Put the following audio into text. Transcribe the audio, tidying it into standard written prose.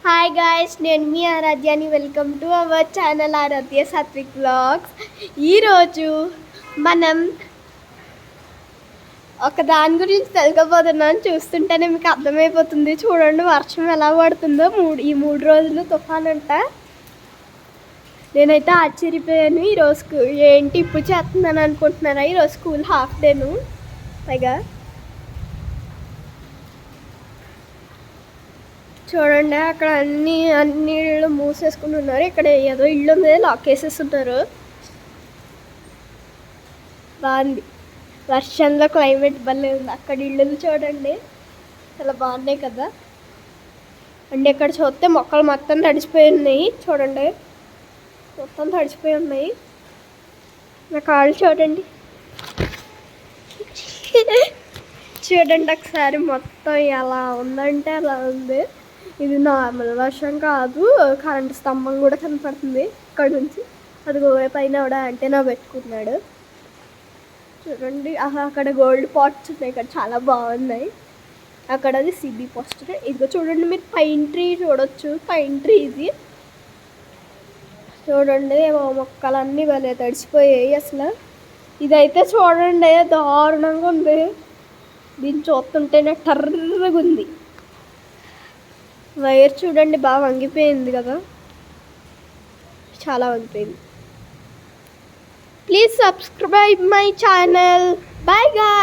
Hi guys, నేను మీ ఆరాధ్యాని. Welcome to our channel Aaradhya Satvik vlogs. ఈరోజు మనం ఒక దాని గురించి తెలుసుకోబోతున్నాను. చూస్తుంటేనే మీకు అర్థమైపోతుంది. చూడండి వర్షం ఎలా పడుతుందో. ఈ మూడు రోజులు తుఫాన్ అంట. నేనైతే ఆశ్చర్యపోయాను. ఈరోజు ఏంటి ఇప్పుడు చేస్తున్నాను అనుకుంటున్నారా? ఈరోజు స్కూల్ హాఫ్ డేను. పైగా చూడండి అక్కడ అన్ని ఇళ్ళు మూసేసుకుని ఉన్నారు. ఇక్కడ ఏదో ఇల్లు ఉంది, లాక్ వేసేస్తున్నారు. బాగుంది. వర్షంలో క్లైమేట్ భలే ఉంది. అక్కడ ఇళ్ళు చూడండి చాలా బాగున్నాయి కదా. అండ్ ఇక్కడ చూస్తే మొక్కలు మొత్తం తడిచిపోయి ఉన్నాయి. చూడండి మొత్తం తడిచిపోయి ఉన్నాయి. నా కాళ్ళు చూడండి. చూడండి ఒకసారి మొత్తం ఎలా ఉందంటే అలా ఉంది. ఇది నార్మల్ వర్షం కాదు, కరెంట్ స్తంభం కూడా కనపడుతుంది ఇక్కడ నుంచి. అది పైన కూడా యాంటెనా పెట్టుకున్నాడు. చూడండి అక్కడ గోల్డ్ పాట్స్ ఉన్నాయి, ఇక్కడ చాలా బాగున్నాయి. అక్కడ అది సిబి పోస్టర్. ఇదిగో చూడండి, మీరు పైన్ ట్రీ చూడొచ్చు. పైన్ ట్రీ ఇది చూడండి. మొక్కలన్నీ భలే తడిచిపోయాయి అసలు. ఇదైతే చూడండి దారుణంగా ఉంది. దీన్ని చూస్తుంటేనే టర్రగా ఉంది. వైర్ చూడండి బాగా వంగిపోయింది కదా, చాలా వంగిపోయింది. Please subscribe my channel. Bye guys.